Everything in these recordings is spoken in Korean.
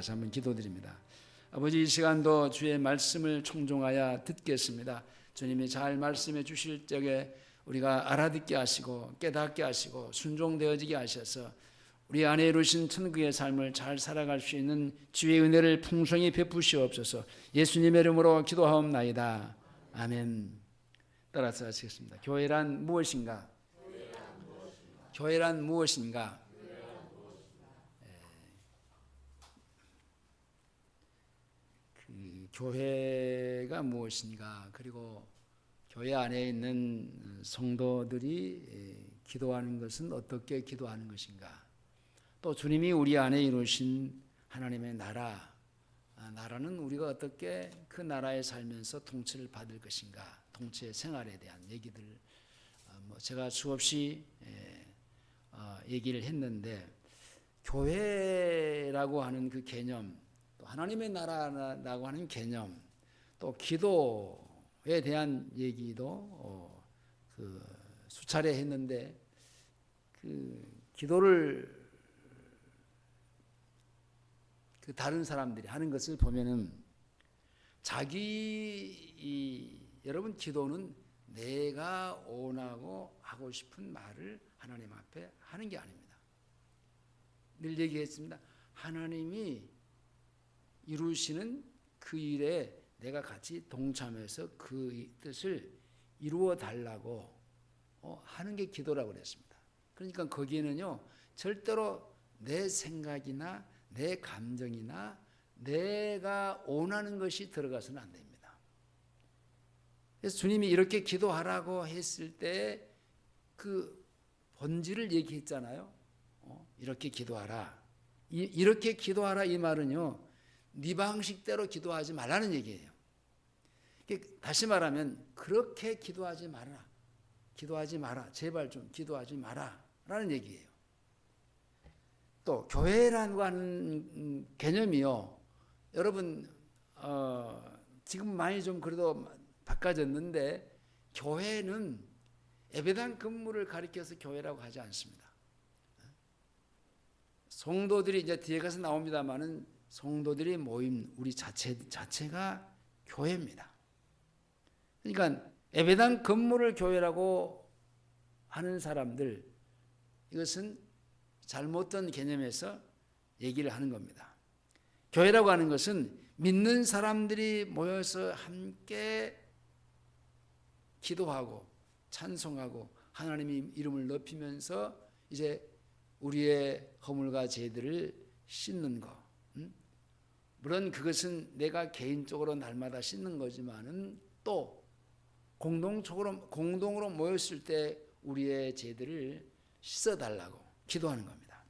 다시 한번 기도드립니다. 아버지, 이 시간도 주의 말씀을 청종하여 듣겠습니다. 주님이 잘 말씀해 주실 적에 우리가 알아듣게 하시고 깨닫게 하시고 순종되어지게 하셔서 우리 안에 이루신 천국의 삶을 잘 살아갈 수 있는 주의 은혜를 풍성히 베푸시옵소서. 예수님의 이름으로 기도하옵나이다. 아멘. 따라서 하시겠습니다. 교회란 무엇인가? 교회란 무엇인가? 교회가 무엇인가? 그리고 교회 안에 있는 성도들이 기도하는 것은 어떻게 기도하는 것인가? 또 주님이 우리 안에 이루신 하나님의 나라는 우리가 어떻게 그 나라에 살면서 통치를 받을 것인가? 통치의 생활에 대한 얘기들 제가 수없이 얘기를 했는데, 교회라고 하는 그 개념, 또 하나님의 나라라고 하는 개념, 또 기도에 대한 얘기도 수차례 했는데, 기도를 다른 사람들이 하는 것을 보면은 여러분, 기도는 내가 원하고 하고 싶은 말을 하나님 앞에 하는 게 아닙니다. 늘 얘기했습니다. 하나님이 이루시는 그 일에 내가 같이 동참해서 그 뜻을 이루어 달라고 하는 게 기도라고 그랬습니다. 그러니까 거기에는요, 절대로 내 생각이나 내 감정이나 내가 원하는 것이 들어가서는 안 됩니다. 그래서 주님이 이렇게 기도하라고 했을 때 그 본질을 얘기했잖아요. 이렇게 기도하라. 이렇게 기도하라, 이 말은요, 네 방식대로 기도하지 말라는 얘기예요. 다시 말하면 그렇게 기도하지 마라. 제발 좀 기도하지 마라 라는 얘기예요. 또 교회라고 하는 개념이요, 여러분 지금 많이 좀 그래도 바꿔졌는데, 교회는 예배당 근무를 가리켜서 교회라고 하지 않습니다. 성도들이 이제 뒤에 가서 나옵니다만은 성도들이 모임, 우리 자체가 교회입니다. 그러니까 예배당 근무를 교회라고 하는 사람들, 이것은 잘못된 개념에서 얘기를 하는 겁니다. 교회라고 하는 것은 믿는 사람들이 모여서 함께 기도하고 찬송하고 하나님의 이름을 높이면서 이제 우리의 허물과 죄들을 씻는 거. 물론 그것은 내가 개인적으로 날마다 씻는 거지만은 또 공동으로 모였을 때 우리의 죄들을 씻어달라고 기도하는 겁니다.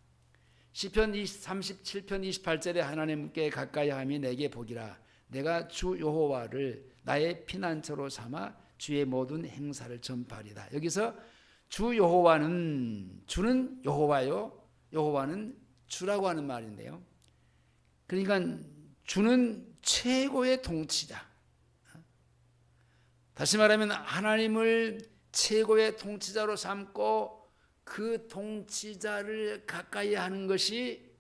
시편 37편 28절에 하나님께 가까이 함이 내게 복이라. 내가 주 여호와를 나의 피난처로 삼아 주의 모든 행사를 전파하리다. 여기서 주 여호와는, 주는 여호와요, 여호와는 주라고 하는 말인데요, 그러니까 주는 최고의 통치자. 다시 말하면 하나님을 최고의 통치자로 삼고 그 통치자를 가까이 하는 것이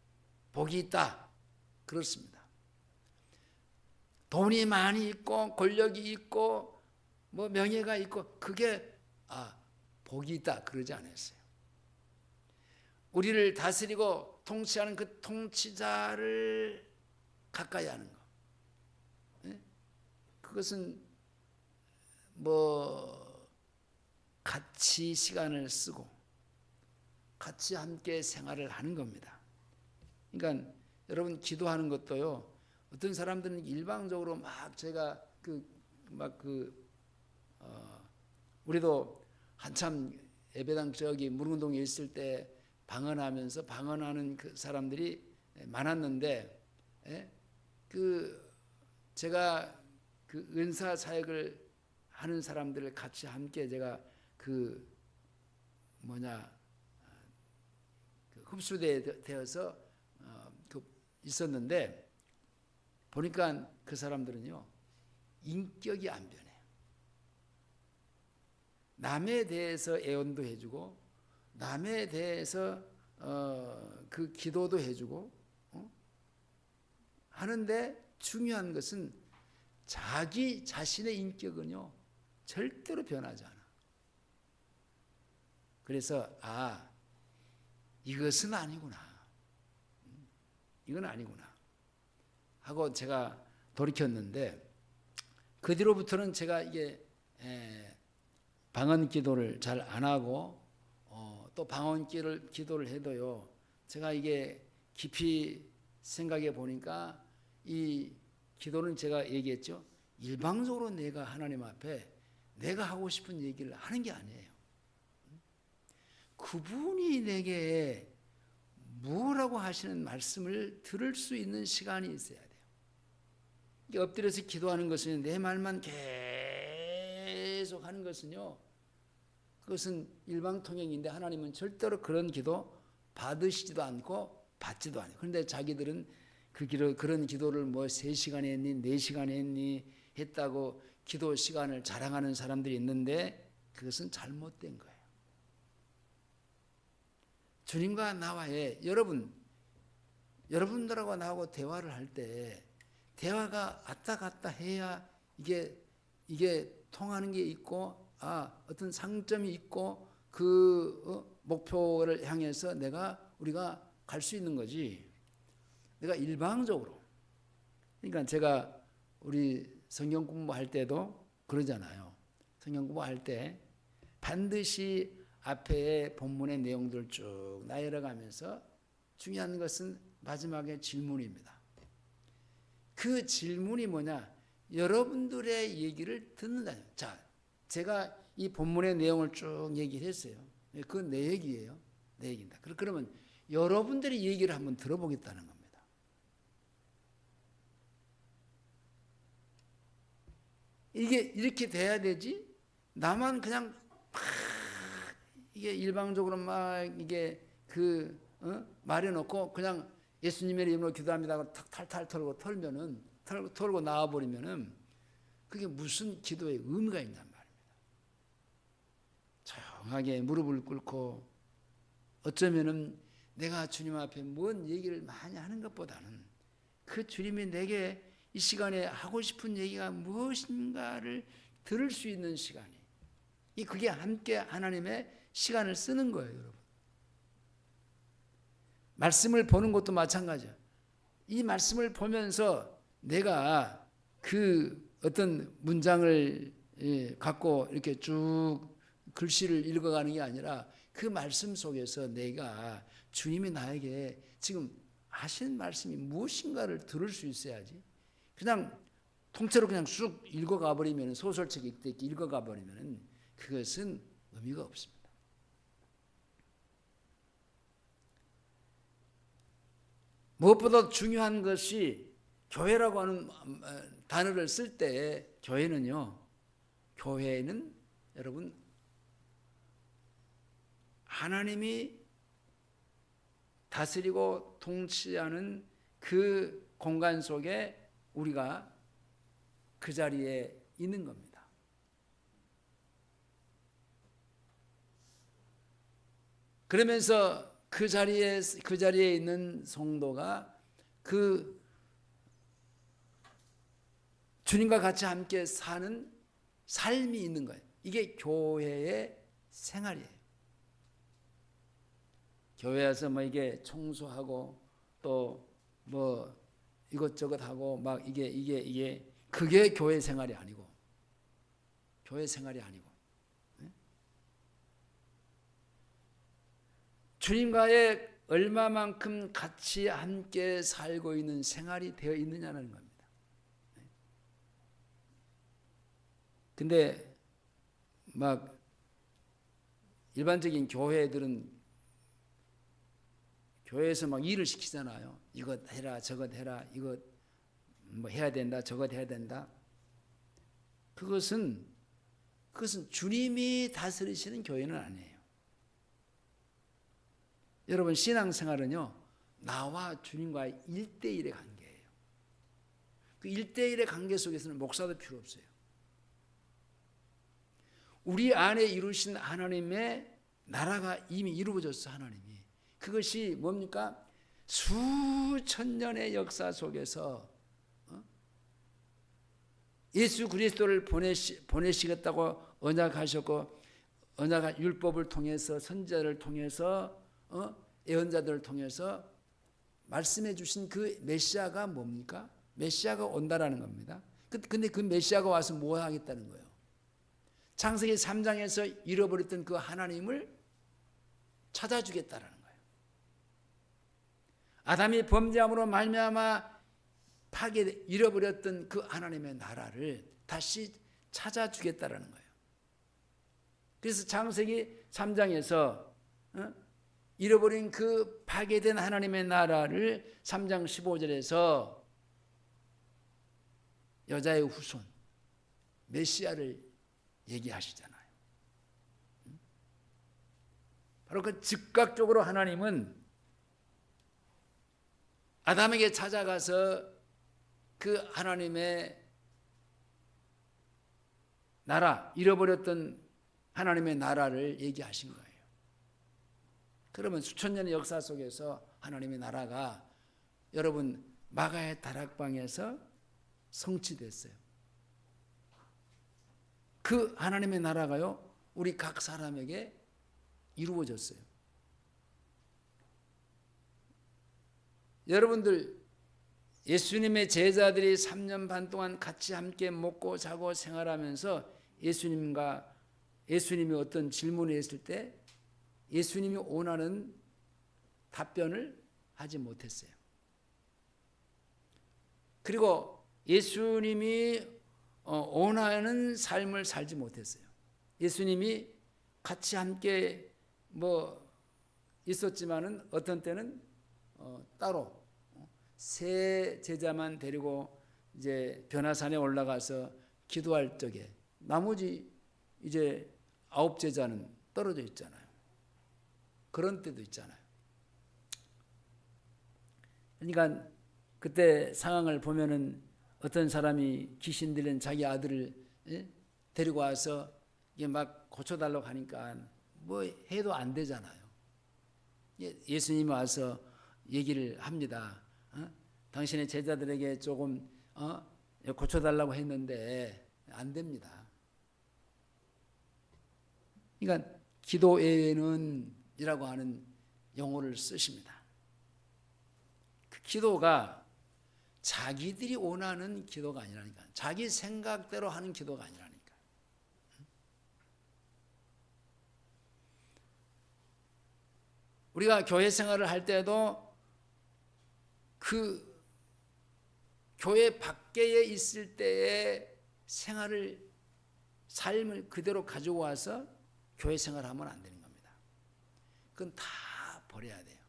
복이 있다, 그렇습니다. 돈이 많이 있고 권력이 있고 명예가 있고 그게 복이 있다, 그러지 않았어요. 우리를 다스리고 통치하는 그 통치자를 가까이 하는 것, 그것은 같이 시간을 쓰고 같이 함께 생활을 하는 겁니다. 그러니까 여러분, 기도하는 것도요, 어떤 사람들은 일방적으로 막 제가 우리도 한참 예배당 무릉동에 있을 때 방언하는 그 사람들이 많았는데, 제가 그 은사 사역을 하는 사람들을 같이 함께 제가 흡수되어서 있었는데, 보니까 그 사람들은요, 인격이 안 변해요. 남에 대해서 애원도 해주고, 남에 대해서 그 기도도 해주고, 하는데 중요한 것은 자기 자신의 인격은요 절대로 변하지 않아. 그래서 이것은 아니구나, 이건 아니구나 하고 제가 돌이켰는데, 그 뒤로부터는 제가 이게 방언 기도를 잘 안 하고 또 방언 기도를 해도요, 제가 이게 깊이 생각해 보니까 이 기도는 제가 얘기했죠, 일방적으로 내가 하나님 앞에 내가 하고 싶은 얘기를 하는 게 아니에요. 그분이 내게 뭐라고 하시는 말씀을 들을 수 있는 시간이 있어야 돼요. 엎드려서 기도하는 것은, 내 말만 계속 하는 것은요, 그것은 일방통행인데 하나님은 절대로 그런 기도 받으시지도 않고 받지도 않아요. 그런데 자기들은 그런 기도를 뭐 3시간에 했니 4시간에 했니 했다고 기도 시간을 자랑하는 사람들이 있는데, 그것은 잘못된 거예요. 주님과 나와의 여러분들하고 나하고 대화를 할 때 대화가 왔다 갔다 해야 이게 통하는 게 있고, 어떤 상점이 있고 그 목표를 향해서 우리가 갈 수 있는 거지. 내가 일방적으로, 그러니까 제가 우리 성경 공부할 때도 그러잖아요. 성경 공부할 때 반드시 앞에 본문의 내용들 쭉 나열해가면서 중요한 것은 마지막에 질문입니다. 그 질문이 뭐냐? 여러분들의 얘기를 듣는다. 자, 제가 이 본문의 내용을 쭉 얘기를 했어요. 그건 내 얘기예요. 내 얘기입니다. 그러면 여러분들의 얘기를 한번 들어보겠다는 겁니다. 이게 이렇게 돼야 되지, 나만 그냥 이게 일방적으로 막 이게 말해놓고 그냥 예수님의 이름으로 기도합니다 하고 탈탈 털고 나와버리면은 그게 무슨 기도의 의미가 있냔 말입니다. 조용하게 무릎을 꿇고, 어쩌면은 내가 주님 앞에 뭔 얘기를 많이 하는 것보다는 그 주님이 내게 이 시간에 하고 싶은 얘기가 무엇인가를 들을 수 있는 시간이, 그게 함께 하나님의 시간을 쓰는 거예요, 여러분. 말씀을 보는 것도 마찬가지예요. 이 말씀을 보면서 내가 그 어떤 문장을 갖고 이렇게 쭉 글씨를 읽어가는 게 아니라, 그 말씀 속에서 내가 주님이 나에게 지금 하신 말씀이 무엇인가를 들을 수 있어야지. 그냥 통째로 그냥 쑥 읽어가 버리면, 소설책 읽듯이 읽어가 버리면 그것은 의미가 없습니다. 무엇보다 중요한 것이, 교회라고 하는 단어를 쓸 때 교회는 여러분 하나님이 다스리고 통치하는 그 공간 속에 우리가 그 자리에 있는 겁니다. 그러면서 그 자리에 있는 성도가 그 주님과 같이 함께 사는 삶이 있는 거예요. 이게 교회의 생활이에요. 교회에서 뭐 이게 청소하고 또 뭐 이것저것 하고 막 이게 그게 교회 생활이 아니고, 주님과의 얼마만큼 같이 함께 살고 있는 생활이 되어 있느냐는 겁니다. 근데 막 일반적인 교회들은 교회에서 막 일을 시키잖아요. 이것 해라, 저것 해라, 이것 뭐 해야 된다, 저것 해야 된다. 그것은 주님이 다스리시는 교회는 아니에요. 여러분, 신앙생활은요, 나와 주님과의 1대1의 관계예요. 그 1대1의 관계 속에서는 목사도 필요 없어요. 우리 안에 이루신 하나님의 나라가 이미 이루어졌어, 하나님이. 그것이 뭡니까? 수천 년의 역사 속에서 예수 그리스도를 보내시겠다고 언약하셨고, 언약 율법을 통해서, 선지자를 통해서, 예언자들을 통해서 말씀해 주신 그 메시아가 뭡니까? 메시아가 온다라는 겁니다. 근데 그 메시아가 와서 뭐 하겠다는 거예요? 창세기 3장에서 잃어버렸던 그 하나님을 찾아주겠다라는 거예요. 아담이 범죄함으로 말미암아 잃어버렸던 그 하나님의 나라를 다시 찾아주겠다라는 거예요. 그래서 창세기 3장에서 잃어버린 그 파괴된 하나님의 나라를 3장 15절에서 여자의 후손 메시아를 얘기하시잖아요. 바로 그 즉각적으로 하나님은 아담에게 찾아가서 그 하나님의 나라, 잃어버렸던 하나님의 나라를 얘기하신 거예요. 그러면 수천 년의 역사 속에서 하나님의 나라가 여러분 마가의 다락방에서 성취됐어요. 그 하나님의 나라가요, 우리 각 사람에게 이루어졌어요. 여러분들, 예수님의 제자들이 3년 반 동안 같이 함께 먹고 자고 생활하면서 예수님이 어떤 질문을 했을 때 예수님이 원하는 답변을 하지 못했어요. 그리고 예수님이 원하는 삶을 살지 못했어요. 예수님이 같이 함께 있었지만은 어떤 때는 따로 세 제자만 데리고 이제 변화산에 올라가서 기도할 적에 나머지 이제 9 제자는 떨어져 있잖아요. 그런 때도 있잖아요. 그러니까 그때 상황을 보면은 어떤 사람이 귀신 들린 자기 아들을 데리고 와서 이게 막 고쳐달라고 하니까 뭐 해도 안 되잖아요. 예수님이 와서 얘기를 합니다. 당신의 제자들에게 조금 고쳐달라고 했는데 안 됩니다. 그러니까 기도 외에는 이라고 하는 용어를 쓰십니다. 그 기도가 자기들이 원하는 기도가 아니라니까. 자기 생각대로 하는 기도가 아니라니까. 우리가 교회 생활을 할 때도 그 교회 밖에 있을 때의 삶을 그대로 가지고 와서 교회 생활하면 안 되는 겁니다. 그건 다 버려야 돼요.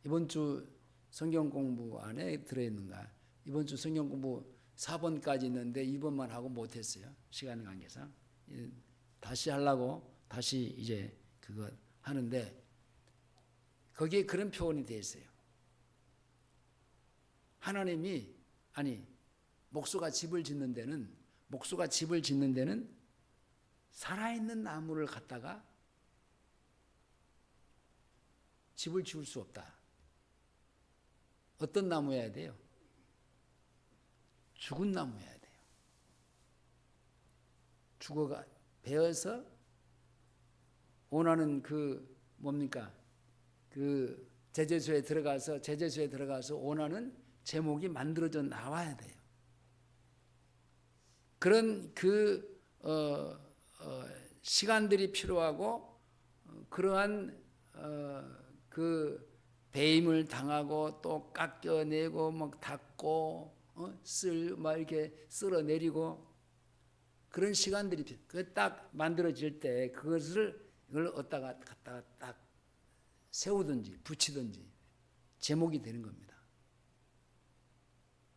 이번 주 성경 공부 안에 들어있는가? 이번 주 성경 공부 4번까지 있는데 2번만 하고 못했어요. 시간 관계상. 다시 하려고 다시 이제 그거 하는데 거기에 그런 표현이 되어 있어요. 하나님이 목수가 집을 짓는 데는 살아있는 나무를 갖다가 집을 지을 수 없다. 어떤 나무여야 돼요? 죽은 나무여야 돼요. 죽어가 베어서 원하는 그 제재소에 들어가서 원하는 제목이 만들어져 나와야 돼요. 그런 시간들이 필요하고 그러한 그 배임을 당하고 또 깎여내고 막 닦고 이렇게 쓸어내리고 그런 시간들이 딱 만들어질 때 이걸 갖다가 딱 세우든지 붙이든지 제목이 되는 겁니다.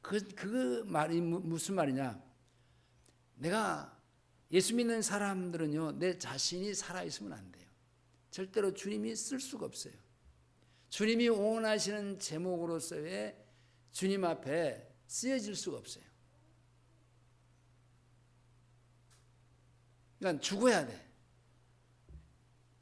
그 말이 무슨 말이냐? 내가 예수 믿는 사람들은요, 내 자신이 살아있으면 안 돼요. 절대로 주님이 쓸 수가 없어요. 주님이 원하시는 제목으로서의 주님 앞에 쓰여질 수가 없어요. 그러니까 죽어야 돼.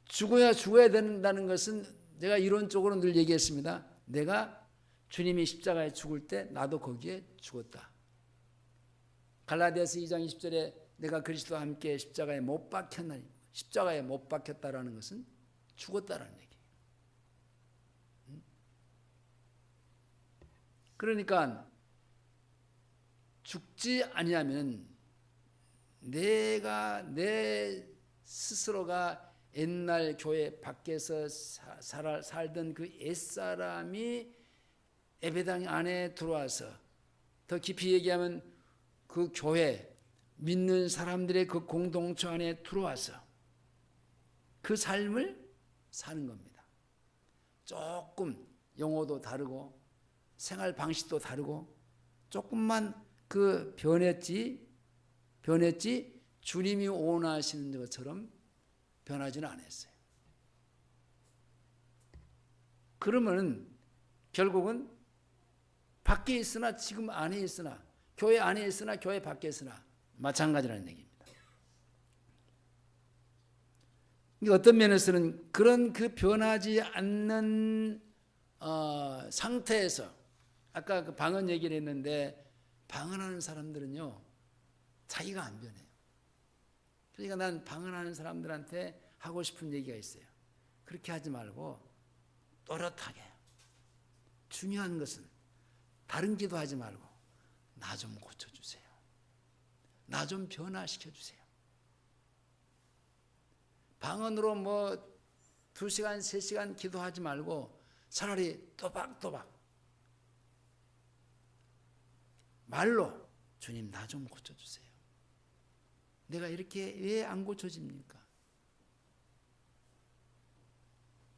죽어야 된다는 것은 제가 이론적으로 늘 얘기했습니다. 내가 주님이 십자가에 죽을 때 나도 거기에 죽었다. 갈라디아서 2장 20절에 내가 그리스도와 함께 십자가에 못 박혔나니, 십자가에 못 박혔다라는 것은 죽었다라는 얘기예요. 그러니까 죽지 아니하면 내 스스로가 옛날 교회 밖에서 살던 그 옛사람이 예배당 안에 들어와서, 더 깊이 얘기하면 그 교회 믿는 사람들의 그 공동체 안에 들어와서 그 삶을 사는 겁니다. 조금 용어도 다르고 생활 방식도 다르고 조금만 그 변했지 주님이 원하시는 것처럼 변하지는 않았어요. 그러면 결국은 밖에 있으나 지금 안에 있으나, 교회 안에 있으나 교회 밖에 있으나 마찬가지라는 얘기입니다. 어떤 면에서는 그런 그 변하지 않는 상태에서, 아까 그 방언 얘기를 했는데, 방언하는 사람들은요 자기가 안 변해요. 그러니까 난 방언하는 사람들한테 하고 싶은 얘기가 있어요. 그렇게 하지 말고 또렷하게, 중요한 것은 다른 기도하지 말고 나 좀 고쳐주세요. 나 좀 변화시켜주세요. 방언으로 뭐 2시간 3시간 기도하지 말고 차라리 또박또박 말로 주님 나 좀 고쳐주세요. 내가 이렇게 왜 안 고쳐집니까?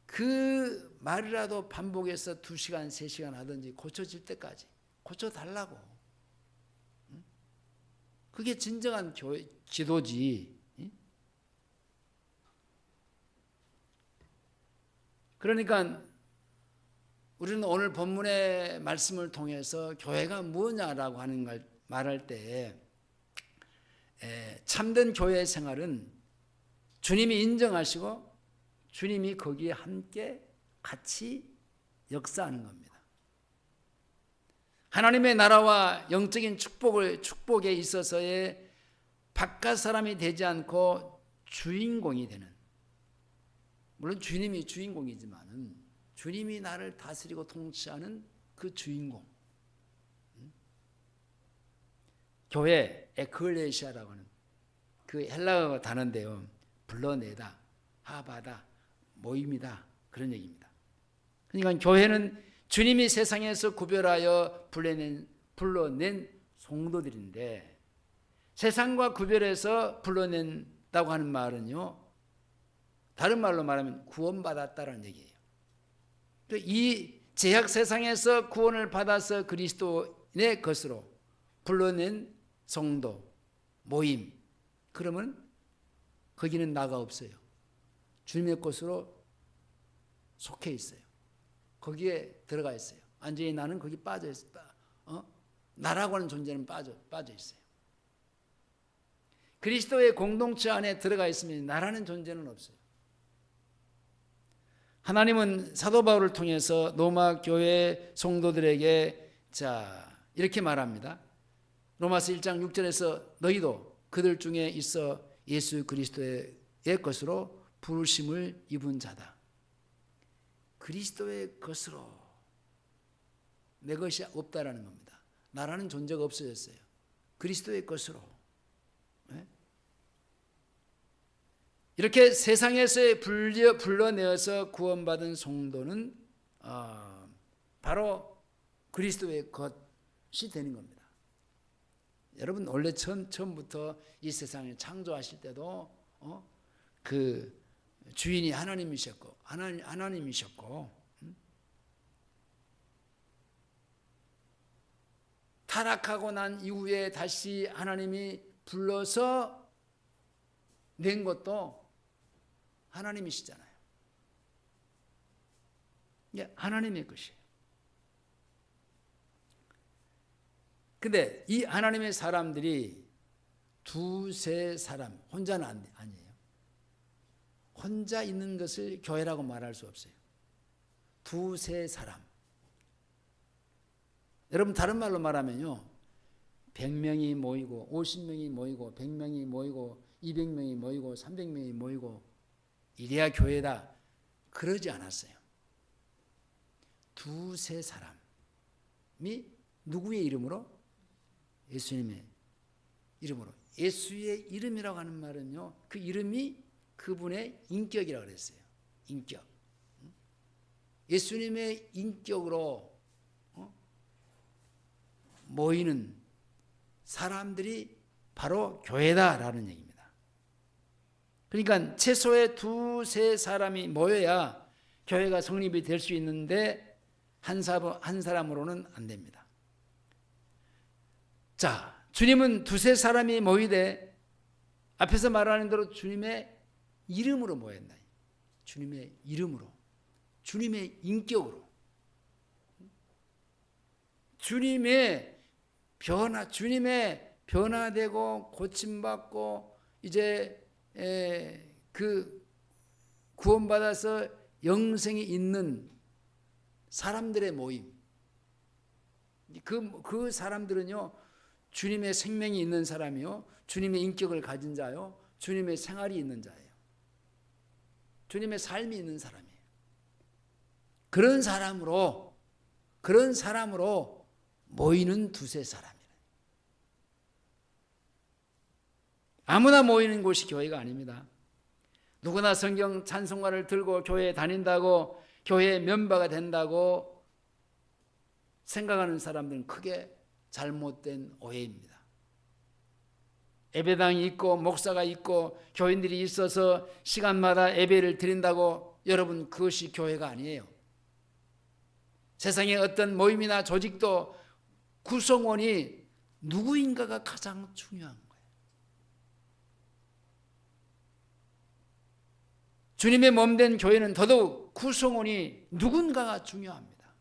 그 말이라도 반복해서 2시간 3시간 하든지 고쳐질 때까지 고쳐달라고. 그게 진정한 교회 기도지. 그러니까 우리는 오늘 본문의 말씀을 통해서 교회가 뭐냐라고 하는 걸 말할 때, 참된 교회 생활은 주님이 인정하시고 주님이 거기에 함께 같이 역사하는 겁니다. 하나님의 나라와 영적인 축복에 있어서의 바깥 사람이 되지 않고 주인공이 되는, 물론 주님이 주인공이지만은 주님이 나를 다스리고 통치하는 그 주인공. 교회 에클레시아라고 하는 그 헬라어 단어인데요, 불러내다, 하바다, 모임이다, 그런 얘기입니다. 그러니까 교회는 주님이 세상에서 구별하여 불러낸 성도들인데, 세상과 구별해서 불러낸다고 하는 말은요, 다른 말로 말하면 구원받았다라는 얘기예요. 이 죄악 세상에서 구원을 받아서 그리스도의 것으로 불러낸 성도, 모임, 그러면 거기는 나가 없어요. 주님의 것으로 속해 있어요. 거기에 들어가 있어요. 완전히 나는 거기 빠져 있다. 나라고 하는 존재는 빠져 있어요. 그리스도의 공동체 안에 들어가 있으면 나라는 존재는 없어요. 하나님은 사도 바울을 통해서 로마 교회 성도들에게 이렇게 말합니다. 로마서 1장 6절에서 너희도 그들 중에 있어 예수 그리스도의 것으로 부르심을 입은 자다. 그리스도의 것으로, 내 것이 없다라는 겁니다. 나라는 존재가 없어졌어요. 그리스도의 것으로. 이렇게 세상에서 불러내어서 구원받은 성도는 바로 그리스도의 것이 되는 겁니다. 여러분 원래 처음부터 이 세상을 창조하실 때도 그 주인이 하나님이셨고 타락하고 난 이후에 다시 하나님이 불러서 낸 것도 하나님이시잖아요. 이게 하나님의 것이에요. 근데 이 하나님의 사람들이 두세 사람, 혼자는 아니에요. 혼자 있는 것을 교회라고 말할 수 없어요. 두세 사람. 여러분 다른 말로 말하면요, 100명이 모이고 50명이 모이고 100명이 모이고 200명이 모이고 300명이 모이고 이래야 교회다, 그러지 않았어요. 두세 사람이 누구의 이름으로? 예수님의 이름으로. 예수의 이름이라고 하는 말은요, 그 이름이 그분의 인격이라고 그랬어요. 인격. 예수님의 인격으로 모이는 사람들이 바로 교회다라는 얘기입니다. 그러니까 최소의 두세 사람이 모여야 교회가 성립이 될 수 있는데 한 사람으로는 안 됩니다. 자, 주님은 두세 사람이 모이되 앞에서 말하는 대로 주님의 이름으로 모였나? 주님의 이름으로, 주님의 인격으로, 주님의 변화되고 고침받고 이제 그 구원받아서 영생이 있는 사람들의 모임. 그 사람들은요, 주님의 생명이 있는 사람이요, 주님의 인격을 가진 자요, 주님의 생활이 있는 자예요. 주님의 삶이 있는 사람이에요. 그런 사람으로 모이는 두세 사람이에요. 아무나 모이는 곳이 교회가 아닙니다. 누구나 성경 찬송가를 들고 교회에 다닌다고 교회의 멤버가 된다고 생각하는 사람들은 크게 잘못된 오해입니다. 예배당이 있고 목사가 있고 교인들이 있어서 시간마다 예배를 드린다고 여러분, 그것이 교회가 아니에요. 세상의 어떤 모임이나 조직도 구성원이 누구인가가 가장 중요한 거예요. 주님의 몸된 교회는 더더욱 구성원이 누군가가 중요합니다.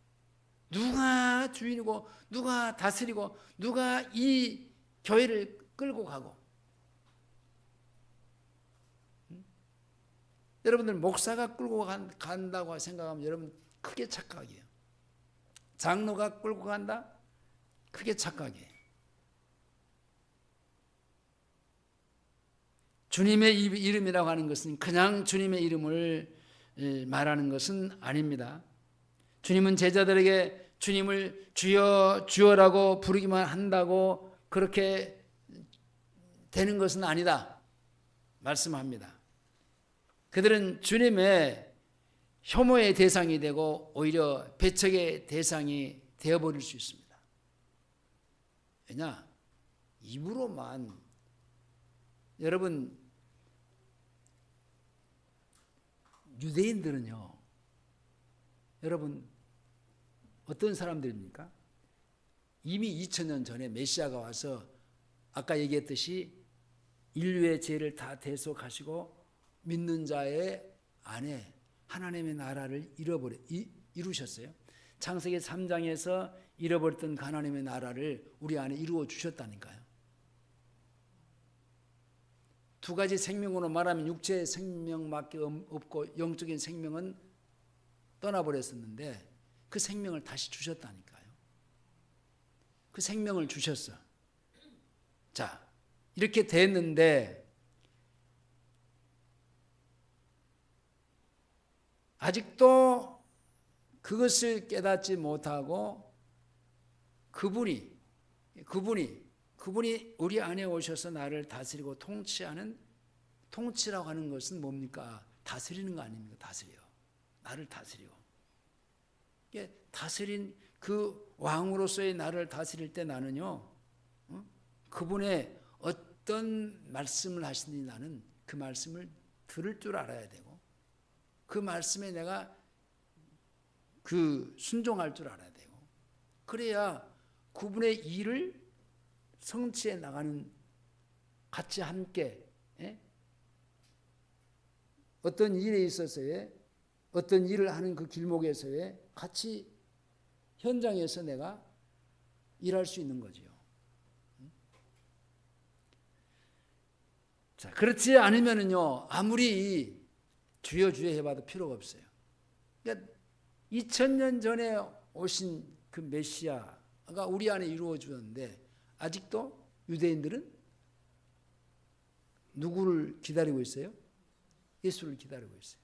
누가 주인이고 누가 다스리고 누가 이 교회를 끌고 가고. 여러분들 목사가 끌고 간다고 생각하면 여러분 크게 착각이에요. 장로가 끌고 간다? 크게 착각이에요. 주님의 이름이라고 하는 것은 그냥 주님의 이름을 말하는 것은 아닙니다. 주님은 제자들에게 주님을 주여 주여라고 부르기만 한다고 그렇게 되는 것은 아니다 말씀합니다. 그들은 주님의 혐오의 대상이 되고 오히려 배척의 대상이 되어버릴 수 있습니다. 왜냐? 입으로만. 여러분, 유대인들은요, 여러분 어떤 사람들입니까? 이미 2000년 전에 메시아가 와서 아까 얘기했듯이 인류의 죄를 다 대속하시고 믿는 자의 안에 하나님의 나라를 이루셨어요. 창세기 3장에서 잃어버렸던 하나님의 나라를 우리 안에 이루어 주셨다니까요. 두 가지 생명으로 말하면 육체의 생명밖에 없고 영적인 생명은 떠나버렸었는데 그 생명을 다시 주셨다니까요. 그 생명을 주셨어. 자, 이렇게 됐는데 아직도 그것을 깨닫지 못하고 그분이 우리 안에 오셔서 나를 다스리고 통치라고 하는 것은 뭡니까? 다스리는 거 아닙니까? 다스려. 나를 다스려. 다스린 그 왕으로서의 나를 다스릴 때 나는요, 그분의 어떤 말씀을 하시는지 나는 그 말씀을 들을 줄 알아야 되고 그 말씀에 내가 순종할 줄 알아야 되고 그래야 그분의 일을 성취해 나가는, 같이 함께 어떤 일에 있어서의 어떤 일을 하는 그 길목에서의 같이 현장에서 내가 일할 수 있는 거지요. 자, 그렇지 않으면은요, 아무리 주여 주여 해봐도 필요가 없어요. 그러니까 2000년 전에 오신 그 메시아가 우리 안에 이루어졌는데 아직도 유대인들은 누구를 기다리고 있어요? 예수를 기다리고 있어요.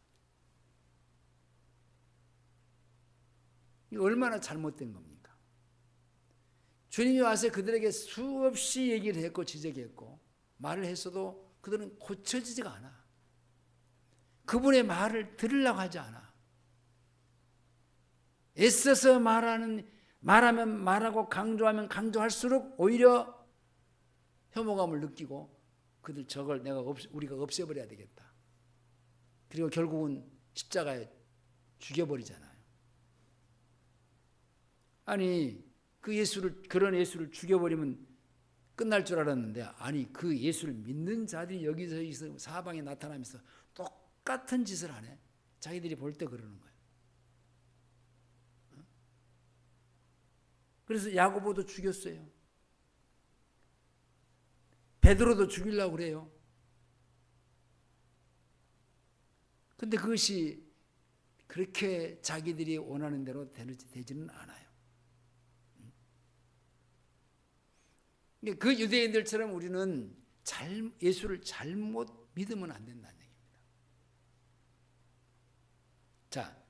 이게 얼마나 잘못된 겁니까? 주님이 와서 그들에게 수없이 얘기를 했고 지적했고 말을 했어도 그들은 고쳐지지가 않아. 그분의 말을 들으려고 하지 않아. 애써서 말하면 말하고 강조하면 강조할수록 오히려 혐오감을 느끼고 그들 저걸 우리가 없애버려야 되겠다. 그리고 결국은 십자가에 죽여버리잖아요. 아니 그런 예수를 죽여버리면 끝날 줄 알았는데 아니 그 예수를 믿는 자들이 여기서 사방에 나타나면서 똑같은 짓을 하네. 자기들이 볼 때 그러는 거예요. 그래서 야고보도 죽였어요. 베드로도 죽이려고 그래요. 근데 그것이 그렇게 자기들이 원하는 대로 되지는 않아요. 그 유대인들처럼 우리는 예수를 잘못 믿으면 안 된다는 얘기입니다. 자,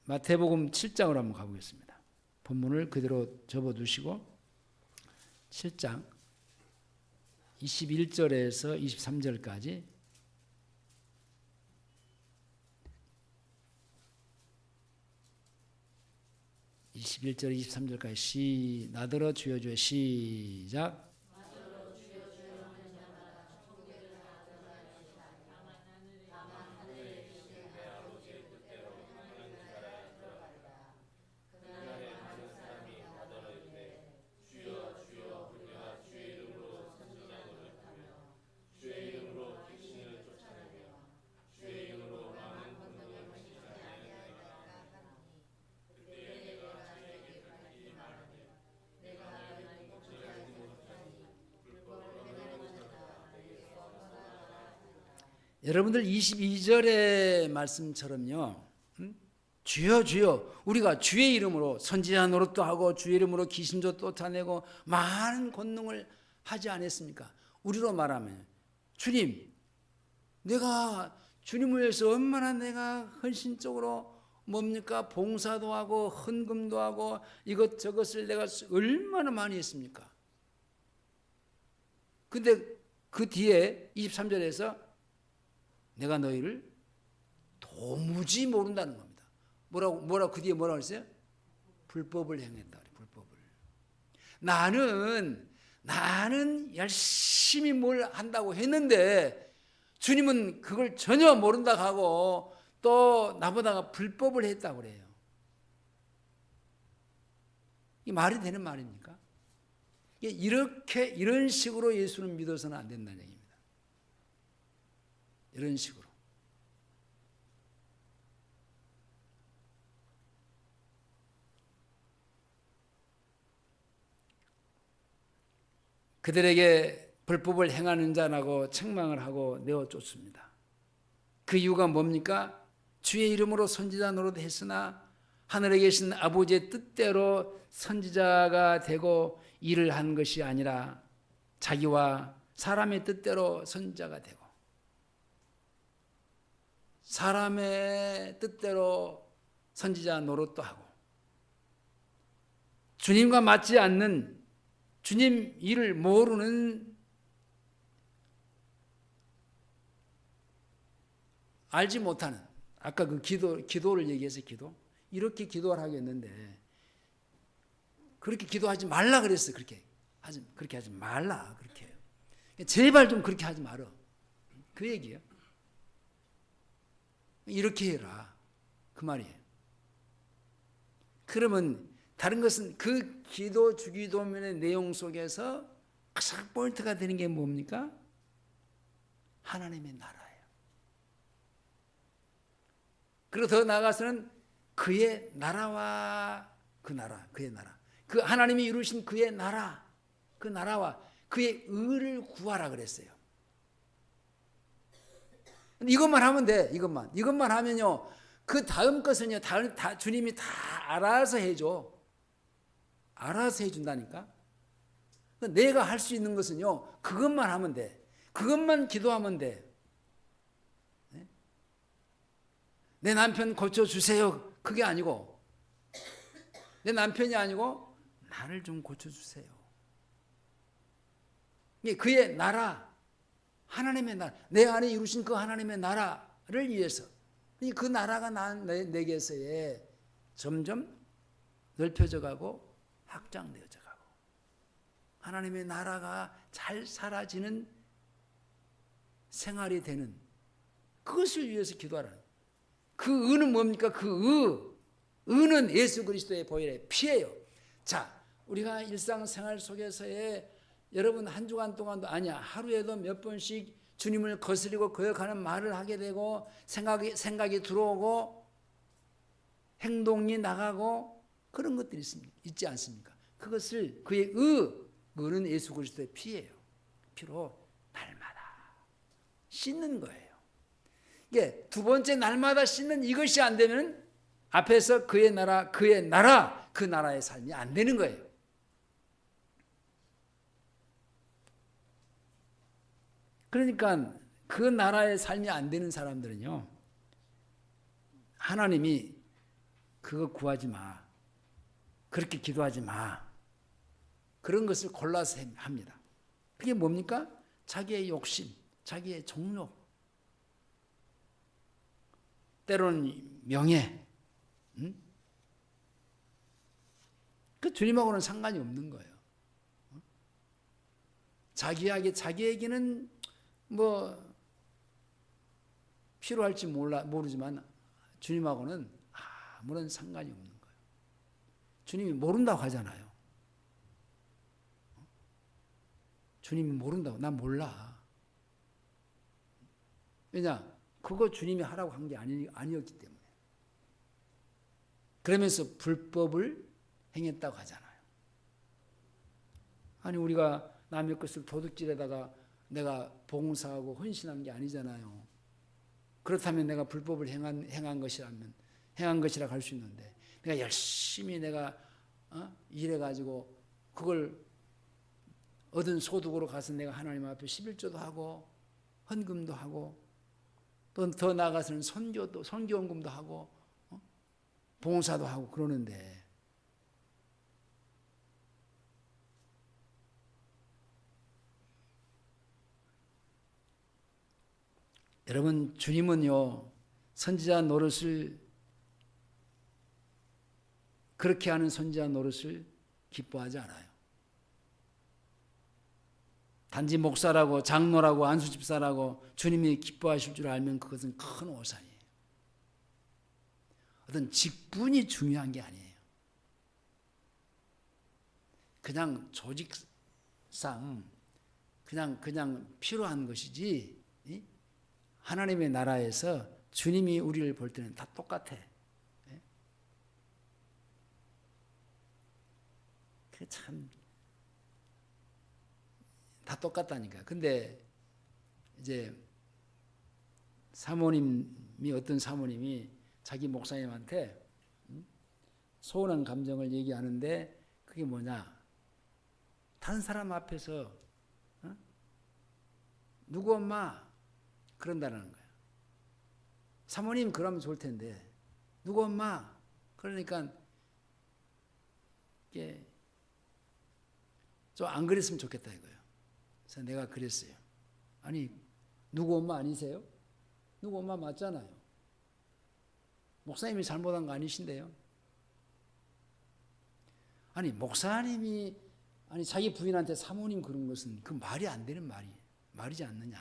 마태복음 7장으로 한번 가보겠습니다. 본문을 그대로 접어두시고 7장 21절에서 23절까지 (21절) 23절까지 나더러 주여 주여 시작. 여러분들 22절의 말씀처럼요. 주여 주여 우리가 주의 이름으로 선지자 노릇도 하고 주의 이름으로 귀신도 쫓아내고 많은 권능을 하지 않았습니까? 우리로 말하면 주님 내가 주님을 위해서 얼마나 내가 헌신적으로 뭡니까? 봉사도 하고 헌금도 하고 이것저것을 내가 얼마나 많이 했습니까? 근데 그 뒤에 23절에서 내가 너희를 도무지 모른다는 겁니다. 뭐라고 그 뒤에 뭐라고 했어요? 불법을 행했다. 불법을. 나는 열심히 뭘 한다고 했는데 주님은 그걸 전혀 모른다고 하고 또 나보다가 불법을 했다고 그래요. 이 말이 되는 말입니까? 이런 식으로 예수를 믿어서는 안 된다는 얘기입니다. 이런 식으로. 그들에게 불법을 행하는 자라고 책망을 하고 내어 쫓습니다. 그 이유가 뭡니까? 주의 이름으로 선지자 노릇 했으나 하늘에 계신 아버지의 뜻대로 선지자가 되고 일을 한 것이 아니라 자기와 사람의 뜻대로 선지자가 되고 사람의 뜻대로 선지자 노릇도 하고 주님과 맞지 않는 주님 일을 모르는 알지 못하는 아까 그 기도를 얘기해서 기도 이렇게 기도를 하겠는데 그렇게 기도하지 말라 그랬어. 그렇게 하지 말라 그렇게 제발 좀 그렇게 하지 말어 그 얘기예요. 이렇게 해라 그 말이에요. 그러면 다른 것은 그 기도 주기도문의 내용 속에서 가장 포인트가 되는 게 뭡니까? 하나님의 나라예요. 그리고 더 나아가서는 그의 나라와 그의 나라 그 하나님이 이루신 그의 나라 그 나라와 그의 의를 구하라 그랬어요. 이것만 하면 돼. 이것만 하면요 그 다음 것은요, 주님이 다 알아서 해줘. 알아서 해준다니까. 내가 할 수 있는 것은요, 그것만 하면 돼. 그것만 기도하면 돼. 내 남편 고쳐주세요. 그게 아니고, 내 남편이 아니고 나를 좀 고쳐주세요. 그의 나라, 하나님의 나라, 내 안에 이루신 그 하나님의 나라를 위해서, 그 나라가 내게서의 점점 넓혀져 가고 확장되어져 가고 하나님의 나라가 잘 사라지는 생활이 되는, 그것을 위해서 기도하라는. 그 의는 뭡니까? 의는 예수 그리스도의 보혈의 피예요. 자, 우리가 일상생활 속에서의 여러분 한 주간 동안도 아니야, 하루에도 몇 번씩 주님을 거스리고 거역하는 말을 하게 되고 생각이 들어오고 행동이 나가고 그런 것들이 있지 않습니까? 그것을 그의 의는 예수 그리스도의 피예요. 피로 날마다 씻는 거예요. 이게 두 번째 날마다 씻는 이것이 안 되면 앞에서 그의 나라, 그 나라의 삶이 안 되는 거예요. 그러니까 그 나라의 삶이 안 되는 사람들은요, 하나님이 그거 구하지 마, 그렇게 기도하지 마, 그런 것을 골라서 합니다. 그게 뭡니까? 자기의 욕심, 자기의 정욕, 때로는 명예, 그 주님하고는 상관이 없는 거예요. 자기에게는 뭐 필요할지 모르지만 주님하고는 아무런 상관이 없는 거예요. 주님이 모른다고 하잖아요. 주님이 모른다고. 난 몰라. 왜냐? 그거 주님이 하라고 한 게 아니었기 때문에. 그러면서 불법을 행했다고 하잖아요. 아니, 우리가 남의 것을 도둑질에다가 내가 봉사하고 헌신한 게 아니잖아요. 그렇다면 내가 불법을 행한 것이라고 할 수 있는데, 내가 열심히 일해가지고 그걸 얻은 소득으로 가서 내가 하나님 앞에 11조도 하고 헌금도 하고 또 더 나아가서는 선교원금도 하고 봉사도 하고 그러는데, 여러분, 주님은요, 선지자 노릇을, 그렇게 하는 선지자 노릇을 기뻐하지 않아요. 단지 목사라고 장로라고 안수집사라고 주님이 기뻐하실 줄 알면 그것은 큰 오산이에요. 어떤 직분이 중요한 게 아니에요. 그냥 조직상 그냥 필요한 것이지, 하나님의 나라에서 주님이 우리를 볼 때는 다 똑같아. 그게 참 다 똑같다니까. 근데 이제 어떤 사모님이 자기 목사님한테 서운한 감정을 얘기하는데, 그게 뭐냐? 다른 사람 앞에서 누구 엄마 그런다는 거야. 사모님 그러면 좋을 텐데 누구 엄마 그러니까 이게 좀 안 그랬으면 좋겠다 이거예요. 그래서 내가 그랬어요. 아니, 누구 엄마 아니세요? 누구 엄마 맞잖아요. 목사님이 잘못한 거 아니신데요. 아니, 목사님이 자기 부인한테 사모님 그런 것은 그 말이 안 되는 말이지 않느냐.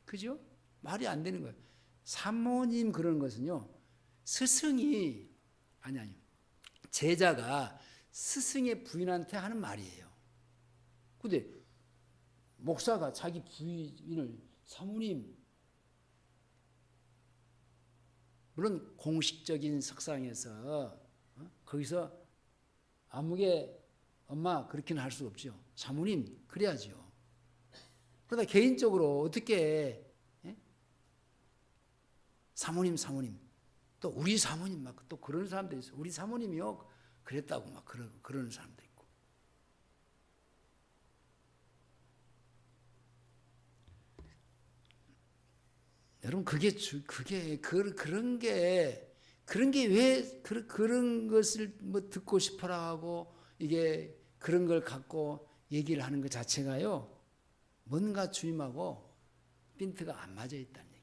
그죠? 말이 안 되는 거예요. 사모님 그런 것은요, 스승이 아니 제자가 스승의 부인한테 하는 말이에요. 근데 목사가 자기 부인을 사모님, 물론 공식적인 석상에서 거기서 아무개 엄마 그렇게는 할 수 없죠. 사모님 그래야죠. 그러다 개인적으로 어떻게 사모님. 또 우리 사모님 막 또 그런 사람도 있어요. 우리 사모님이요. 그랬다고 막 그러는 사람도 있고. 여러분 그런 게 왜 그런 것을 뭐 듣고 싶어라 하고 이게 그런 걸 갖고 얘기를 하는 것 자체가요. 뭔가 주님하고 핀트가 안 맞아 있다는 얘기예요.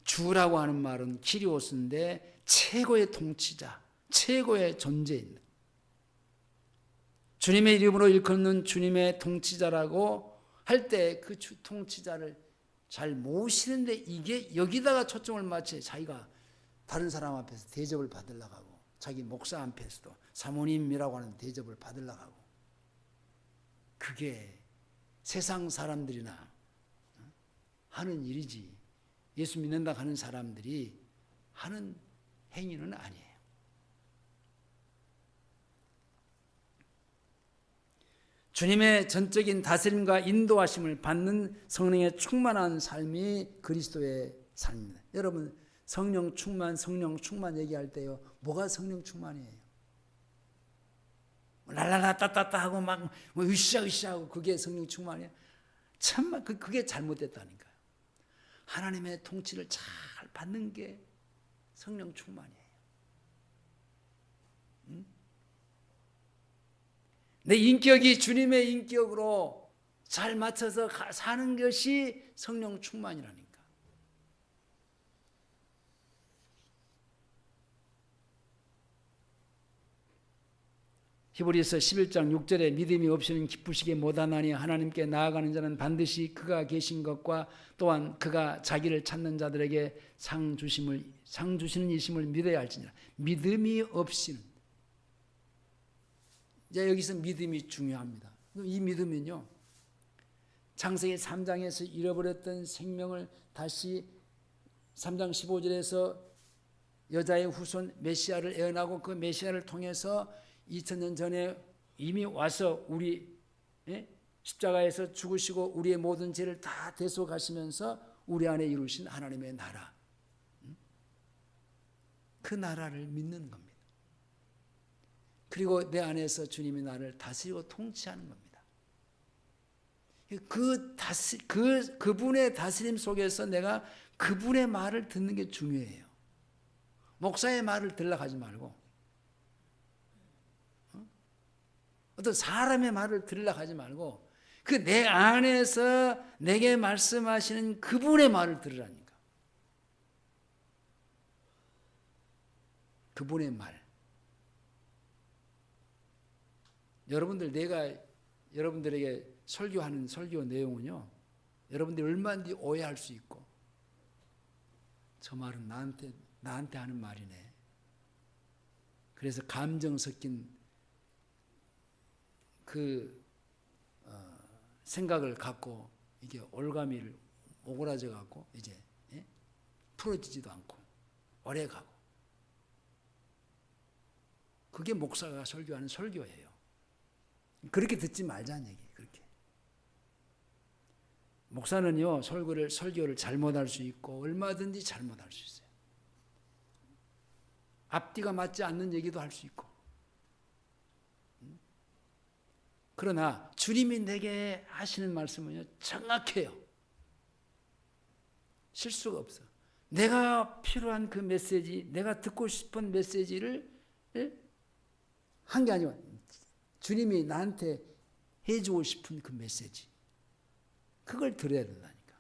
주라고 하는 말은 키리오스인데 최고의 통치자, 최고의 존재입니다. 주님의 이름으로 일컫는 주님의 통치자라고 할 때 그 통치자를 잘 모시는데 이게 여기다가 초점을 맞춰 자기가 다른 사람 앞에서 대접을 받으려고 하고 자기 목사 앞에서도 사모님이라고 하는 대접을 받으려고 하고 그게 세상 사람들이나 하는 일이지 예수 믿는다 하는 사람들이 하는 행위는 아니에요. 주님의 전적인 다스림과 인도하심을 받는 성령의 충만한 삶이 그리스도의 삶입니다. 여러분 성령 충만 얘기할 때요. 뭐가 성령 충만이에요? 랄랄라 따따따 하고 막 으쌰으쌰 하고 그게 성령 충만이에요? 참말 그게 잘못됐다니까요. 하나님의 통치를 잘 받는 게 성령 충만이에요. 내 인격이 주님의 인격으로 잘 맞춰서 사는 것이 성령 충만이라니까. 히브리서 11장 6절에 믿음이 없이는 기쁘시게 못하나니 하나님께 나아가는 자는 반드시 그가 계신 것과 또한 그가 자기를 찾는 자들에게 상 주시는 이심을 믿어야 할지니라. 믿음이 없이는 이제 여기서 믿음이 중요합니다. 이 믿음은요. 창세기 3장에서 잃어버렸던 생명을 다시 3장 15절에서 여자의 후손 메시아를 예언하고 그 메시아를 통해서 2000년 전에 이미 와서 우리 십자가에서 죽으시고 우리의 모든 죄를 다 대속하시면서 우리 안에 이루신 하나님의 나라, 그 나라를 믿는 겁니다. 그리고 내 안에서 주님이 나를 다스리고 통치하는 겁니다. 그분의 다스림 속에서 내가 그분의 말을 듣는 게 중요해요. 목사의 말을 들으려고 하지 말고 어떤 사람의 말을 들으려고 하지 말고 그 내 안에서 내게 말씀하시는 그분의 말을 들으라니까. 그분의 말. 내가 여러분들에게 설교하는 설교 내용은요. 여러분들이 얼마든지 오해할 수 있고 저 말은 나한테 하는 말이네. 그래서 감정 섞인 생각을 갖고 이게 올가미를 오그라져 갖고 이제 풀어지지도 않고 오래 가고 그게 목사가 설교하는 설교예요. 그렇게 듣지 말자는 얘기예요. 그렇게 목사는요 설교를 잘못할 수 있고 얼마든지 잘못할 수 있어요. 앞뒤가 맞지 않는 얘기도 할 수 있고. 그러나 주님이 내게 하시는 말씀은요 정확해요. 실수가 없어. 내가 필요한 그 메시지, 내가 듣고 싶은 메시지를 한 게 아니고 주님이 나한테 해주고 싶은 그 메시지, 그걸 들어야 된다니까.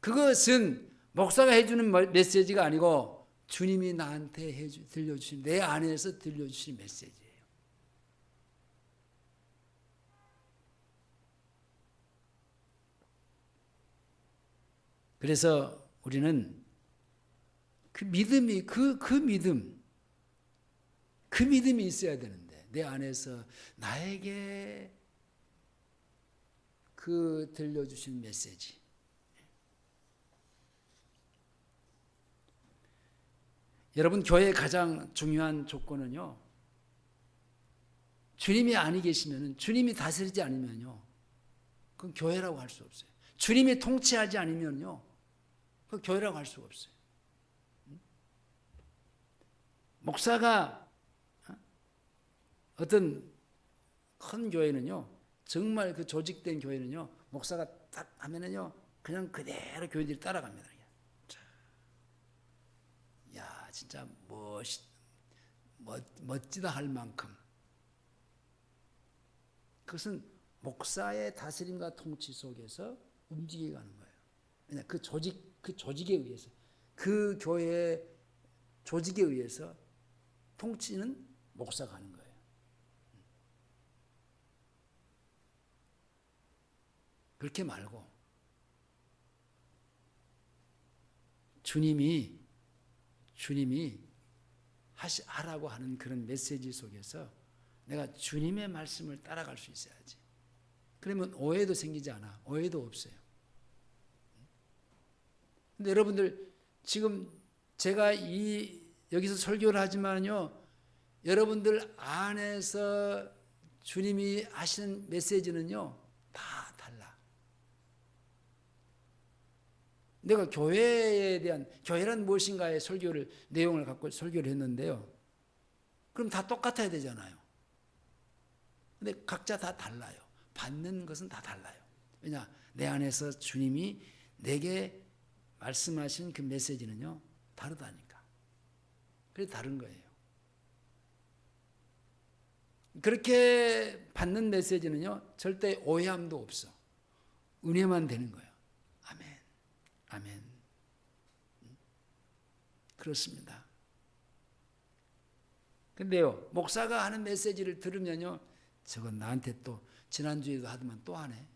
그것은 목사가 해주는 메시지가 아니고 주님이 나한테 들려주신, 내 안에서 들려주신 메시지예요. 그래서 우리는 그 믿음이 그 믿음이 있어야 되는데 내 안에서 나에게 그 들려주신 메시지. 여러분 교회의 가장 중요한 조건은요 주님이 아니 계시면은, 주님이 다스리지 않으면요, 그건 교회라고 할 수 없어요. 주님이 통치하지 않으면요, 그 교회라고 할 수가 없어요. 목사가 어떤 큰 교회는요, 정말 그 조직된 교회는요, 목사가 딱 하면은요, 그냥 그대로 교인들이 따라갑니다. 자, 야, 진짜 멋지다 할 만큼. 그것은 목사의 다스림과 통치 속에서 움직여 가는 거예요. 왜냐, 그 조직에 의해서, 그 교회의 조직에 의해서 통치는 목사가 하는 거예요. 그렇게 말고 주님이 하라고 하는 그런 메시지 속에서 내가 주님의 말씀을 따라갈 수 있어야지. 그러면 오해도 생기지 않아. 오해도 없어요. 근데 여러분들 지금 제가 여기서 설교를 하지만요, 여러분들 안에서 주님이 하시는 메시지는요, 다 달라. 내가 교회에 대한, 교회란 무엇인가의 내용을 갖고 설교를 했는데요. 그럼 다 똑같아야 되잖아요. 근데 각자 다 달라요. 받는 것은 다 달라요. 왜냐? 내 안에서 주님이 내게 말씀하신 그 메시지는요, 다르다니까. 그래서 다른 거예요. 그렇게 받는 메시지는요, 절대 오해함도 없어. 은혜만 되는 거예요. 아멘. 아멘. 그렇습니다. 근데요, 목사가 하는 메시지를 들으면요, 저건 나한테 또 지난주에도 하더만 또 하네.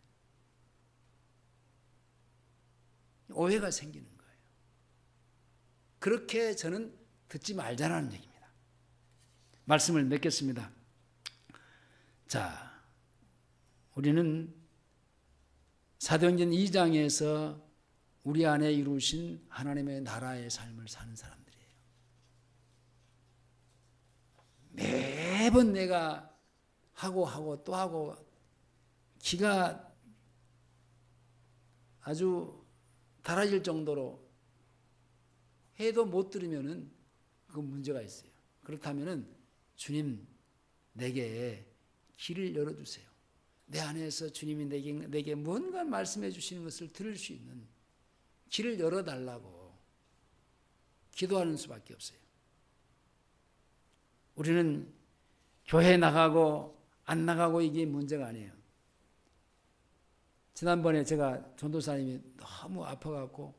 오해가 생기는 거예요. 그렇게 저는 듣지 말자라는 얘기입니다. 말씀을 맺겠습니다. 자, 우리는 사도행전 2장에서 우리 안에 이루신 하나님의 나라의 삶을 사는 사람들이에요. 매번 내가 하고 또 하고 기가 아주 달아질 정도로 해도 못 들으면은 그 문제가 있어요. 그렇다면은 주님 내게 길을 열어주세요. 내 안에서 주님이 내게 뭔가 말씀해 주시는 것을 들을 수 있는 길을 열어달라고 기도하는 수밖에 없어요. 우리는 교회 나가고 안 나가고 이게 문제가 아니에요. 지난번에 제가 전도사님이 너무 아파갖고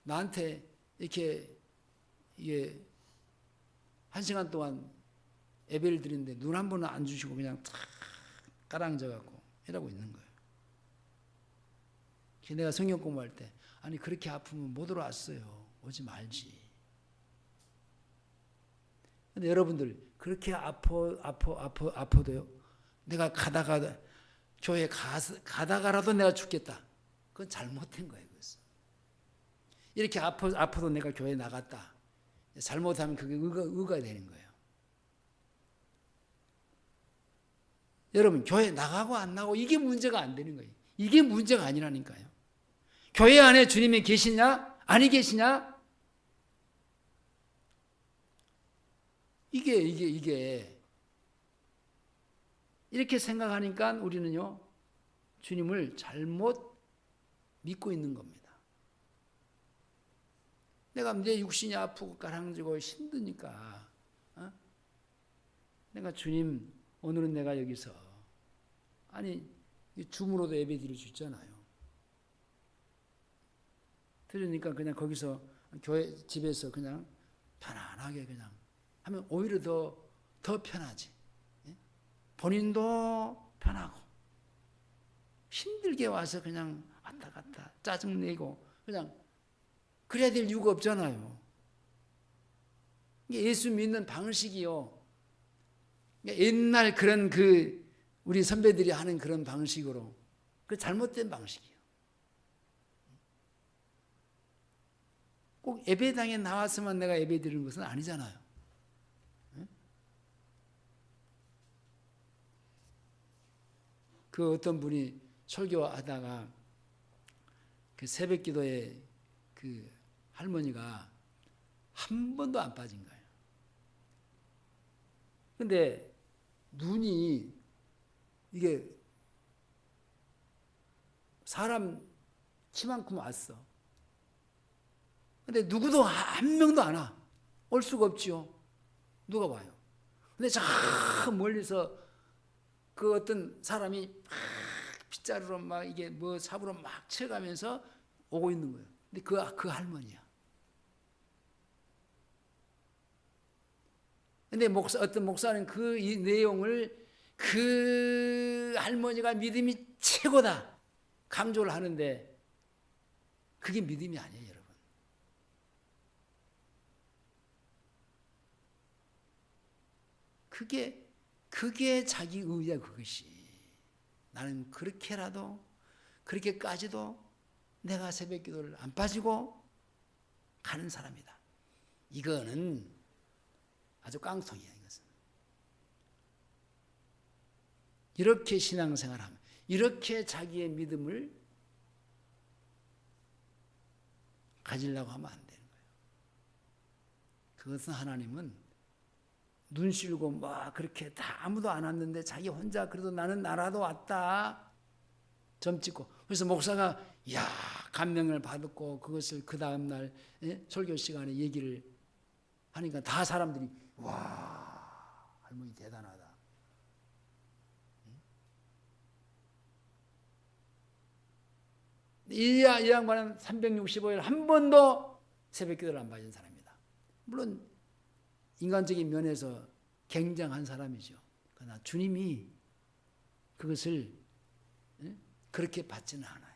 나한테 이렇게 이게 1시간 동안 예배를 드리는데 눈 한 번은 안 주시고 그냥 탁 까랑져갖고 이러고 있는 거예요. 내가 성경 공부할 때 아니 그렇게 아프면 못 들어왔어요. 오지 말지. 근데 여러분들 그렇게 아파도요. 내가 가다가 교회 가다가라도 내가 죽겠다. 그건 잘못된 거예요. 그래서. 이렇게 아파도 내가 교회 나갔다. 잘못하면 그게 의가 되는 거예요. 여러분 교회 나가고 안 나가고 이게 문제가 안 되는 거예요. 이게 문제가 아니라니까요. 교회 안에 주님이 계시냐? 아니 계시냐? 이게 이렇게 생각하니까 우리는요 주님을 잘못 믿고 있는 겁니다. 내가 내 육신이 아프고 가랑지고 힘드니까 내가 주님 오늘은 내가 여기서 아니 줌으로도 예배 드릴 수 있잖아요. 들으니까 그냥 거기서 교회 집에서 그냥 편안하게 그냥 하면 오히려 더 편하지. 본인도 편하고 힘들게 와서 그냥 왔다 갔다 짜증내고 그냥 그래야 될 이유가 없잖아요. 예수 믿는 방식이요. 옛날 그런 우리 선배들이 하는 그런 방식으로 그 잘못된 방식이에요. 꼭 예배당에 나와서만 내가 예배 드리는 것은 아니잖아요. 그 어떤 분이 설교하다가 그 새벽기도에 그 할머니가 한 번도 안 빠진 거예요. 근데 눈이 이게 사람 키만큼 왔어. 근데 누구도 한 명도 안 와. 올 수가 없지요. 누가 와요? 근데 저 멀리서 그 어떤 사람이 막 빗자루로 막 이게 뭐 삽으로 막 쳐가면서 오고 있는 거예요. 근데 그 할머니야. 근데 어떤 목사는 그 이 내용을 그 할머니가 믿음이 최고다 강조를 하는데 그게 믿음이 아니에요, 여러분. 그게 자기 의야. 그것이 나는 그렇게까지도 내가 새벽 기도를 안 빠지고 가는 사람이다. 이거는 아주 깡통이야. 이것은 이렇게 신앙생활하면, 이렇게 자기의 믿음을 가지려고 하면 안 되는 거예요. 그것은 하나님은 눈 실고 막 그렇게 다 아무도 안 왔는데 자기 혼자 그래도 나는 나라도 왔다 점 찍고, 그래서 목사가 감명을 받았고 그것을 그 다음날 설교 시간에 얘기를 하니까 다 사람들이 와, 할머니 대단하다. 이 양반은 365일 한 번도 새벽 기도를 안 빠진 사람입니다. 물론 인간적인 면에서 굉장한 사람이죠. 그러나 주님이 그것을 그렇게 받지는 않아요.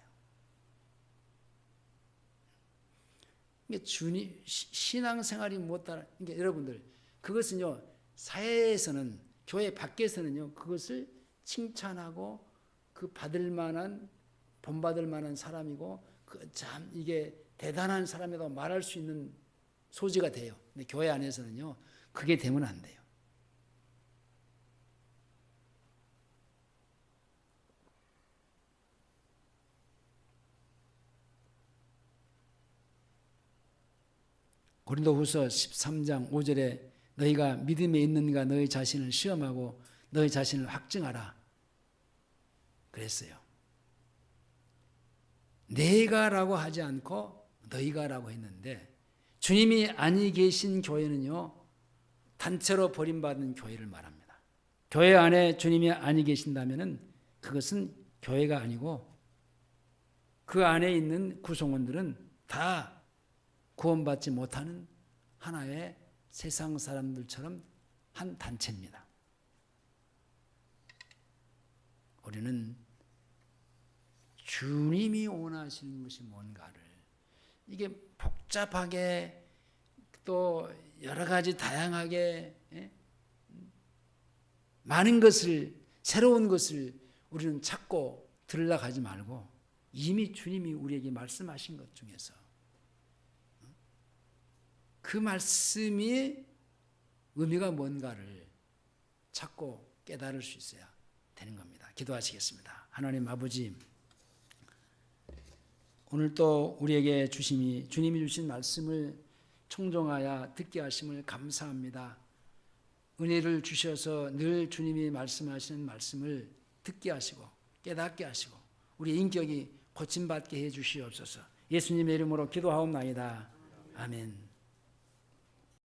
주님 신앙생활이 못하는, 그러니까 여러분들 그것은요, 사회에서는, 교회 밖에서는요, 그것을 칭찬하고 그 받을 만한, 본받을 만한 사람이고 참 이게 대단한 사람이라고 말할 수 있는 소지가 돼요. 근데 교회 안에서는요, 그게 되면 안 돼요. 고린도후서 13장 5절에 너희가 믿음에 있는가 너희 자신을 시험하고 너희 자신을 확증하라 그랬어요. 내가라고 하지 않고 너희가라고 했는데, 주님이 아니 계신 교회는요, 단체로 버림받은 교회를 말합니다. 교회 안에 주님이 아니 계신다면은 그것은 교회가 아니고 그 안에 있는 구성원들은 다 구원받지 못하는 하나의 세상 사람들처럼 한 단체입니다. 우리는 주님이 원하시는 것이 뭔가를, 이게 복잡하게 또 여러 가지 다양하게 많은 것을, 새로운 것을 우리는 찾고 들으려고 말고 이미 주님이 우리에게 말씀하신 것 중에서 그 말씀이 의미가 뭔가를 찾고 깨달을 수 있어야 되는 겁니다. 기도하시겠습니다. 하나님 아버지, 오늘 또 우리에게 주님이 주신 말씀을 청종하여 듣게 하심을 감사합니다. 은혜를 주셔서 늘 주님이 말씀하시는 말씀을 듣게 하시고 깨닫게 하시고 우리 인격이 고침받게 해 주시옵소서. 예수님의 이름으로 기도하옵나이다. 아멘.